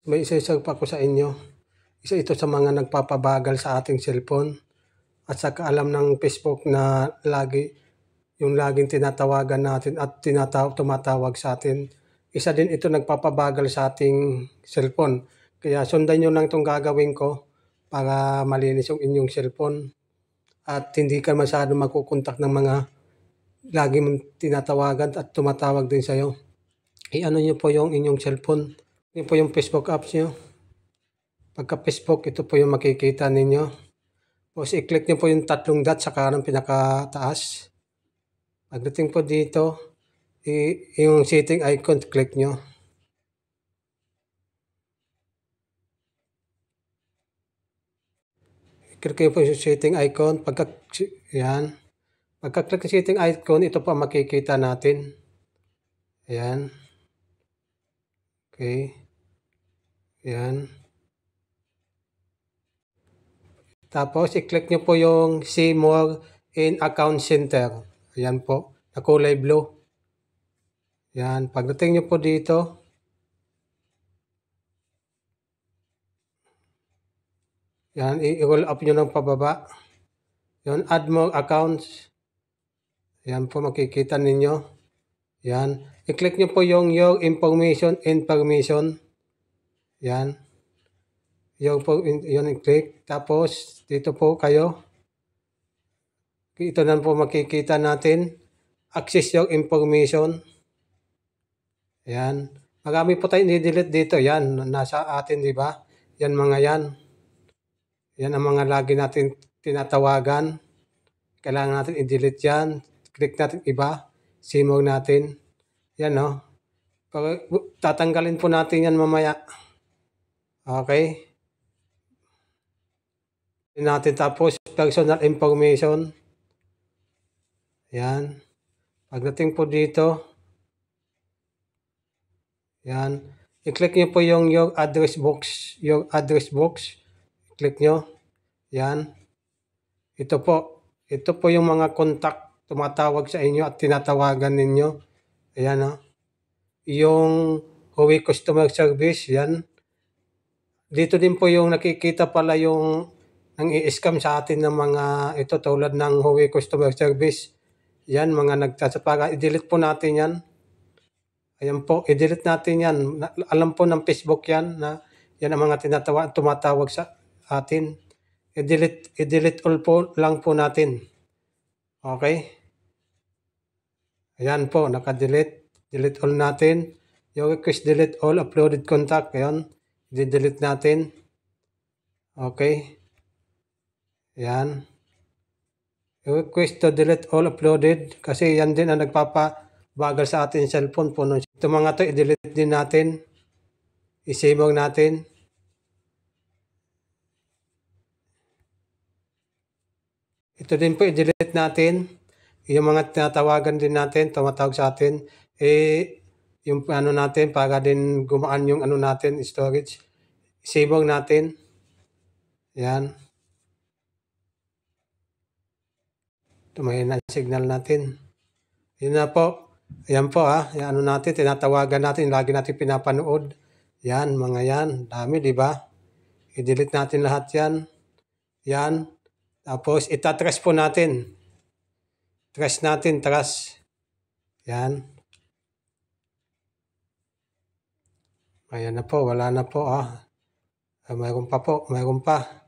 May isa-share pa ko sa inyo. Isa ito sa mga nagpapabagal sa ating cellphone at saka alam ng Facebook na yung laging tinatawagan natin at tumatawag sa atin. Isa din ito nagpapabagal sa ating cellphone. Kaya sundan nyo lang itong gagawin ko para malinis yung inyong cellphone at hindi ka masyado makukontak ng mga lagi mong tinatawagan at tumatawag din sa'yo. I-ano nyo po yung inyong cellphone. Yun po yung Facebook apps nyo. Pagka Facebook, ito po yung makikita ninyo. Tapos i-click nyo po yung tatlong dot sa kanang pinakataas. Pagdating po dito, yung setting icon, click nyo. Click nyo po yung setting icon. Pagka-click ng setting icon, ito po ang makikita natin. Ayan. Okay. Ayan. Tapos, i-click nyo po yung See More in Account Center. Ayan po, na kulay blue. Ayan, pagdating nyo po dito, yan, i-roll up nyo ng pababa. Yan, add more accounts. Yan po, makikita ninyo. Yan, i-click nyo po yung Your Information and Permission. Yan. Yun i-click. Tapos, dito po kayo. Ito na po makikita natin. Access your information. Yan. Marami po tayong i-delete dito. Yan, nasa atin, di ba? Yan mga yan. Yan ang mga lagi natin tinatawagan. Kailangan natin i-delete yan. Click natin iba. Simog natin. Yan, no? Tatanggalin po natin yan mamaya. Okay? Natin tapos personal information. Yan. Pagdating po dito, yan. I-click nyo po yung your address box. Your address box. Click nyo. Yan. Ito po yung mga contact tumatawag sa inyo at tinatawagan ninyo. Ayan, no? Yung Huawei Customer Service, yan. Dito din po yung nakikita pala yung nang i-scam sa atin ng mga ito tulad ng Huawei Customer Service. Yan, mga nagsasapaga. I-delete po natin yan. Ayan po, i-delete natin yan. Alam po ng Facebook yan na yan ang mga tumatawag sa atin. I-delete all po lang po natin. Okay? Ayan po, naka-delete. Delete all natin. Yung request delete all uploaded contact. Ayan, i-delete natin. Okay? Ayan. Request to delete all uploaded kasi yan din ang nagpapabagal sa ating cellphone po. Ito mga to, i-delete din natin. I-save natin. Ito din po, i-delete natin. Yung mga tinatawagan din natin, tumatawag sa atin, yung ano natin, para din gumaan yung ano natin, storage. I-save natin. Yan. Tumayin na signal natin. Yun na po. Ayan po Yan, ano natin, tinatawagan natin, lagi natin pinapanood. Yan, mga yan. Dami, di ba? I-delete natin lahat yan. Yan. Tapos, itatrash po natin. Trash natin, trash. Yan. Ayan na po, wala na po mayroon pa po, mayroon pa.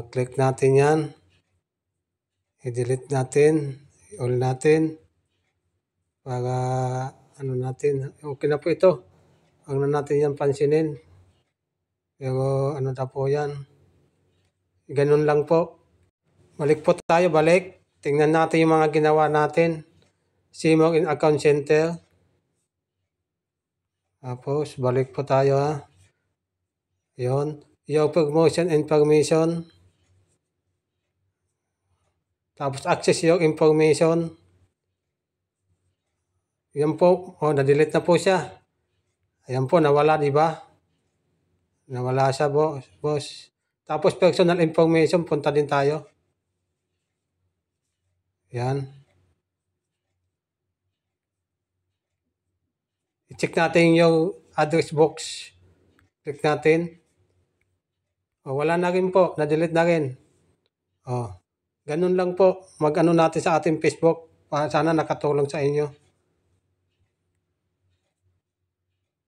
Click natin yan. I-delete natin. I-all natin. Para ano natin. Okay na po ito. Huwag na natin yan pansinin. Pero ano na po yan. Ganun lang po. Balik po tayo, balik. Tingnan natin yung mga ginawa natin. Simog in Account Center. Tapos, balik po tayo Yun. Your promotion information. Tapos, access your information. Yan po. Na-delete na po siya. Ayan po, nawala, di ba? Nawala siya, boss. Tapos, personal information, punta din tayo. Yan. I-check natin yung address box. Click natin. Wala na rin po, na-delete na rin. Ganun lang po, mag-ano natin sa ating Facebook. Sana nakatulong sa inyo.